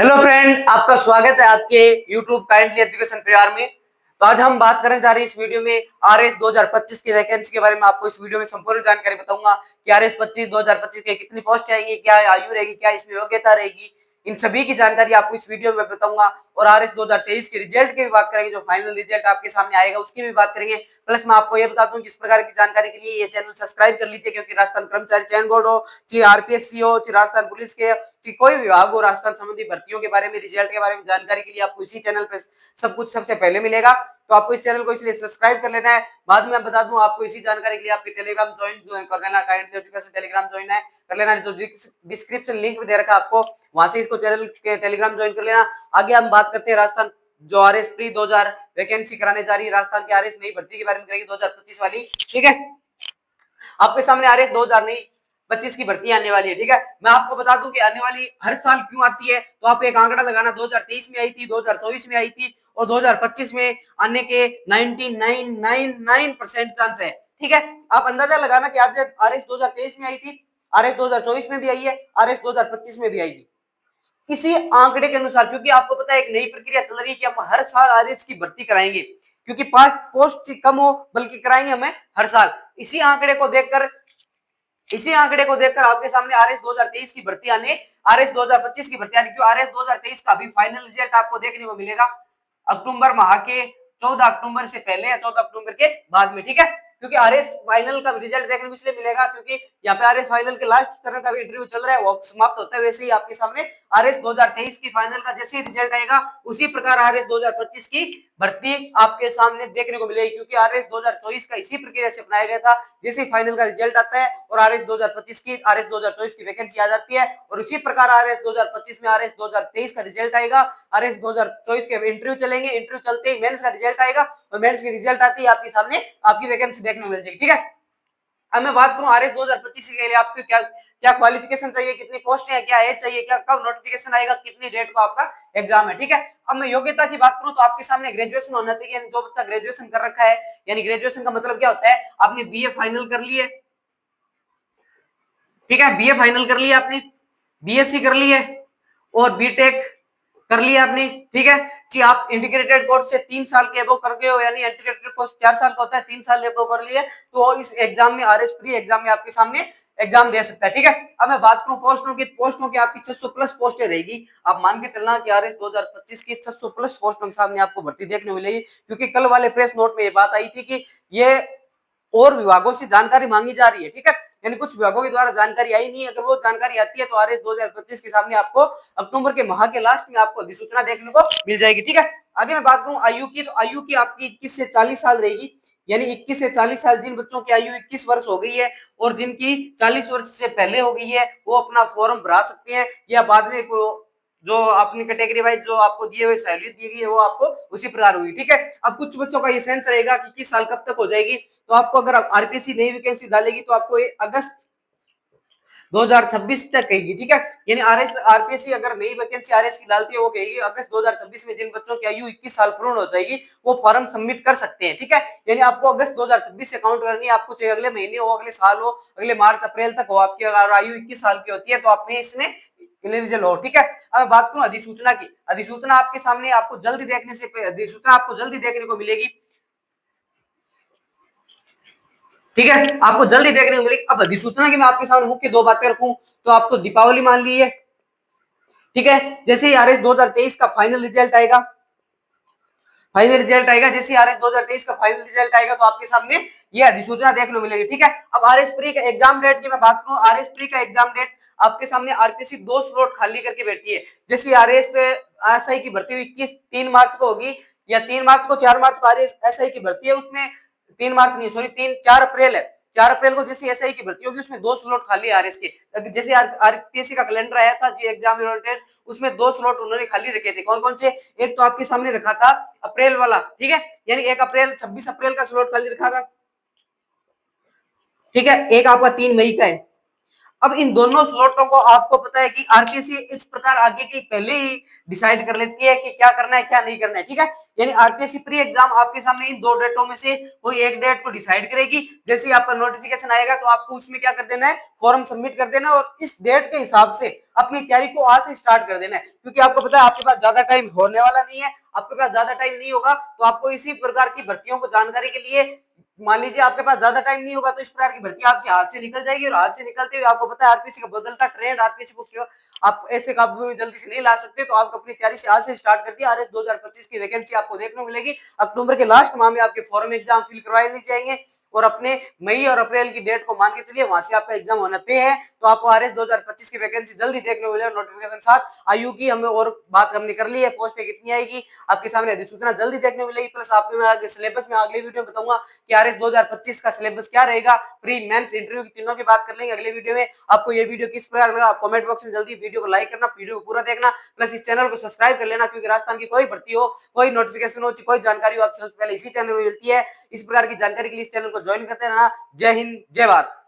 Hello friend, आपका स्वागत है आपके YouTube काइंडली एजुकेशन परिवार में। तो आज हम बात करने जा रहे हैं इस वीडियो में आरएस 2025 की वैकेंसी के बारे में। आपको इस वीडियो में संपूर्ण जानकारी बताऊंगा कि आरएस 2025 के कितनी पोस्ट आएंगी, क्या आयु रहेगी, क्या इसमें योग्यता रहेगी, इन सभी की जानकारी आपको इस वीडियो में बताऊंगा। और आरएस 2023 के रिजल्ट की भी बात करेंगे, जो फाइनल रिजल्ट आपके सामने आएगा उसकी भी बात करेंगे। प्लस मैं आपको ये बता दूं कि इस प्रकार की जानकारी के लिए ये चैनल सब्सक्राइब कर लीजिए, क्योंकि राजस्थान कर्मचारी चयन बोर्ड हो, चाहे आरपीएससी हो, चाहे राजस्थान पुलिस के कोई विभाग हो, राजस्थान संबंधी भर्तियों के बारे में, रिजल्ट के बारे में जानकारी के लिए आपको इसी चैनल पे सब कुछ सबसे पहले मिलेगा। तो आपको इस चैनल को इसलिए सब्सक्राइब कर लेना है। बाद में मैं बता दूं आपको इसी जानकारी के लिए आपके टेलीग्राम ज्वाइन कर लेना, काइंडली एजुकेशन टेलीग्राम ज्वाइन है कर लेना, जो डिस्क्रिप्शन लिंक दे रखा है आपको, वहां से इसको चैनल के टेलीग्राम ज्वाइन कर लेना। आगे हम बात करते हैं राजस्थान जो आरएस प्री 2000 वैकेंसी कराने जा रही है, राजस्थान की आरएस नई भर्ती के बारे में करेंगे 2025 वाली। ठीक है, आपके सामने आरएस 2000 नहीं 25 की भर्ती आने वाली है। ठीक है, मैं आपको बता दूं कि आने वाली हर साल क्यों आती है, तो आप एक आंकड़ा लगाना, 2023 में आई थी, 2024 में आई थी और 2025 में आने के 99.99% चांस है। ठीक है, आप अंदाजा लगाना कि आज आरएस 2023 में आई थी, आरएस 2024 में भी आई है, आरएस 2025 में भी आएगी। इसी आंकड़े के अनुसार, क्योंकि आपको पता है एक नई प्रक्रिया चल रही है कि हम हर साल आरएस की भर्ती कराएंगे, क्योंकि पास पोस्ट कम हो बल्कि कराएंगे हमें हर साल। इसी आंकड़े को देखकर आपके सामने आरएस 2023 की भर्ती आने, आरएस 2025 की भर्ती आने, क्यों आरएस 2023 का भी फाइनल रिजल्ट आपको देखने को मिलेगा अक्टूबर माह के 14 अक्टूबर से पहले या 14 अक्टूबर के बाद में। ठीक है, क्योंकि आरएस फाइनल का रिजल्ट देखने को इसलिए मिलेगा क्योंकि यहाँ पे आरएस फाइनल के लास्ट चरण का भी इंटरव्यू चल रहा है, वो समाप्त होता है। वैसे ही आपके सामने आरएस 2023 की फाइनल का जैसे ही रिजल्ट आएगा, उसी प्रकार आरएस 2025 की भर्ती आपके सामने देखने को मिलेगी, क्योंकि आरएस 2024 का इसी प्रक्रिया से अपनाया गया था। जैसे फाइनल का रिजल्ट आता है और आरएस 2025 की, आरएस 2024 की वैकेंसी आ जाती है, और उसी प्रकार आरएस 2025 में आरएस 2023 का रिजल्ट आएगा, आरएस 2024 के इंटरव्यू चलेंगे, इंटरव्यू चलते ही मेंस का रिजल्ट आएगा और मेंस की रिजल्ट आती है आपके सामने आपकी वैकेंसी देखने को मिल जाएगी। ठीक है, अब मैं बात करूं आरएस 2025 के लिए आपको क्या क्या क्वालिफिकेशन चाहिए, कितनी पोस्ट है, क्या एज चाहिए, क्या कब नोटिफिकेशन आएगा, कितनी डेट को आपका एग्जाम है। ठीक है, अब मैं योग्यता की बात करूं तो आपके सामने ग्रेजुएशन होना चाहिए, यानी जो बच्चा ग्रेजुएशन कर रखा है, यानी ग्रेजुएशन का मतलब क्या होता है, आपने बीए फाइनल कर ली है। ठीक है, बीए फाइनल कर लिया आपने, बीएससी कर ली है और बीटेक कर लिया आपने। ठीक है जी, आप इंटीग्रेटेड कोर्स से 3 साल के अबव कर गए हो, यानी इंटीग्रेटेड कोर्स 4 साल का होता है, 3 साल अबव कर लिए, तो इस एग्जाम में आरएस प्री एग्जाम में आपके सामने एग्जाम दे सकता है। ठीक है, अब मैं बात करूं पोस्टों की आपकी 600 प्लस पोस्टें रहेगी। आप मान के चलना कि आरएस 2025 की 600 प्लस पोस्टों के सामने आपको भर्ती देखने मिलेगी, क्योंकि कल वाले प्रेस नोट में ये बात आई थी कि ये और विभागों से जानकारी मांगी जा रही है। ठीक है, यानी कुछ विभागों के द्वारा जानकारी आई नहीं है, अगर वो जानकारी आती है तो आरएस 2025 के सामने आपको अक्टूबर के माह के लास्ट में आपको अधिसूचना देखने को मिल जाएगी। ठीक है, आगे मैं बात करूं आयु की, तो आयु की आपकी 21 से 40 साल रहेगी, यानी 21 से 40 साल, जिन बच्चों की आयु 21 वर्ष हो गई है और जिनकी 40 वर्ष से पहले हो गई है, वो अपना फॉर्म भरा सकते हैं, या बाद में जो अपनी कैटेगरी वाइज जो आपको दिए हुए सहूलियत दी गई है वो आपको उसी प्रकार होगी। ठीक है, अब कुछ बच्चों का ये सेंस रहेगा कि किस साल कब तक हो जाएगी, तो आपको अगर आप आरपीएससी नई वैकेंसी डालेगी तो आपको अगस्त 2026 तक कहेगी। ठीक है, यानी आरपीएससी अगर नई वैकेंसी आरएस की डालती है, वो कहेगी अगस्त 2026 में जिन बच्चों की आयु 21 साल पूर्ण हो जाएगी वो फॉर्म सबमिट कर सकते हैं। ठीक है, यानी आपको अगस्त 2026 से काउंट करनी है, आपको चाहे अगले महीने हो, अगले साल हो, अगले मार्च अप्रैल तक हो, आपकी अगर आयु 21 साल की होती है तो आप में इसमें एलिजिबल हो। ठीक है, अब बात करूं अधिसूचना की, अधिसूचना आपके सामने आपको जल्दी अधिसूचना आपको जल्दी देखने को मिलेगी। ठीक है, आपको जल्दी देखने को मिलेगी। अब अधिसूचना की मैं आपके सामने मुख्य दो बातें रखूं तो आपको दीपावली मान ली है। ठीक है, जैसे ही आरएस 2023 का फाइनल रिजल्ट आएगा, जैसे आरएस 2023 का फाइनल रिजल्ट आएगा तो आपके सामने ये अधिसूचना देखने को मिलेगी। ठीक है, अब आरएस प्री का एग्जाम डेट की मैं बात करूं, आरएस प्री का एग्जाम डेट आपके सामने आरपीएससी 2 स्लॉट खाली करके बैठी है। जैसे आरएस एसआई की भर्ती हुई 3 मार्च को होगी, या 3 मार्च को 4 मार्च को आरएस एसआई की भर्ती है, उसमें 3 मार्च नहीं, सॉरी 4 अप्रैल है, 4 अप्रैल को जैसे एसआई की भर्ती होगी उसमें 2 स्लॉट खाली है आरएस के। जैसे आरपीएससी का कैलेंडर आया था जी एग्जाम रिलेटेड, उसमें 2 स्लॉट उन्होंने खाली रखे थे। कौन कौन से, एक तो आपके सामने रखा था अप्रैल वाला, ठीक है, यानी 1 अप्रैल 26 अप्रैल का स्लॉट खाली रखा था। ठीक है, एक आपका 3 मई का है। अब इन दोनों स्लॉटों को आपको पता है कि आरपीएससी इस प्रकार आगे की पहले ही डिसाइड कर लेती है कि क्या करना है क्या नहीं करना है, ठीक है। यानी आरपीएससी प्री एग्जाम आपके सामने इन दो डेटों में से कोई एक डेट को डिसाइड करेगी। जैसे ही आपका नोटिफिकेशन आएगा तो आपको उसमें क्या कर देना है, फॉर्म सबमिट कर देना और इस डेट के हिसाब से अपनी तैयारी को आज से स्टार्ट कर देना है, क्योंकि आपको पता है आपके पास ज्यादा टाइम होने वाला नहीं है, आपके पास ज्यादा टाइम नहीं होगा। तो आपको इसी प्रकार की भर्तियों को जानकारी के लिए, मान लीजिए आपके पास ज्यादा टाइम नहीं होगा तो इस प्रकार की भर्ती आपसे हाथ से निकल जाएगी, और हाथ से निकलते हुए आपको पता है आरपीएससी का बदलता ट्रेंड, आरपीएससी को क्यों आप ऐसे काबू में जल्दी से नहीं ला सकते। तो आप अपनी तैयारी से आज से स्टार्ट कर दिया। आरएस 2025 की वैकेंसी आपको देखने को मिलेगी। अक्टूबर के लास्ट माह में आपके फॉर्म एग्जाम फिल करवाए दिए जाएंगे और अपने मई और अप्रैल की डेट को मान के चलिए वहां से आपका एग्जाम होना तय है। तो आपको आरएस 2025 की वैकेंसी जल्दी देखने को मिलेगा नोटिफिकेशन साथ। आयु की हमें और बात हमने कर ली है, पोस्टें कितनी आएगी आपके सामने अधिसूचना जल्दी देखने को मिलेगी। प्लस आपको मैं आगे सिलेबस में अगले वीडियो में बताऊंगा कि आरएस 2025 का सिलेबस क्या रहेगा। प्री मेंस इंटरव्यू की तीनों की बात कर लेंगे अगले वीडियो में। आपको ये वीडियो किस प्रकार लगा आप कमेंट बॉक्स में जल्दी वीडियो को लाइक करना, वीडियो को पूरा देखना, प्लस इस चैनल को सब्सक्राइब कर लेना, क्योंकि राजस्थान की कोई भर्ती हो, कोई नोटिफिकेशन हो, कोई जानकारी हो आपसे सबसे पहले इसी चैनल में मिलती है। इस प्रकार की जानकारी के लिए इस चैनल को ज्वाइन करते रहना। जय हिंद, जय भारत।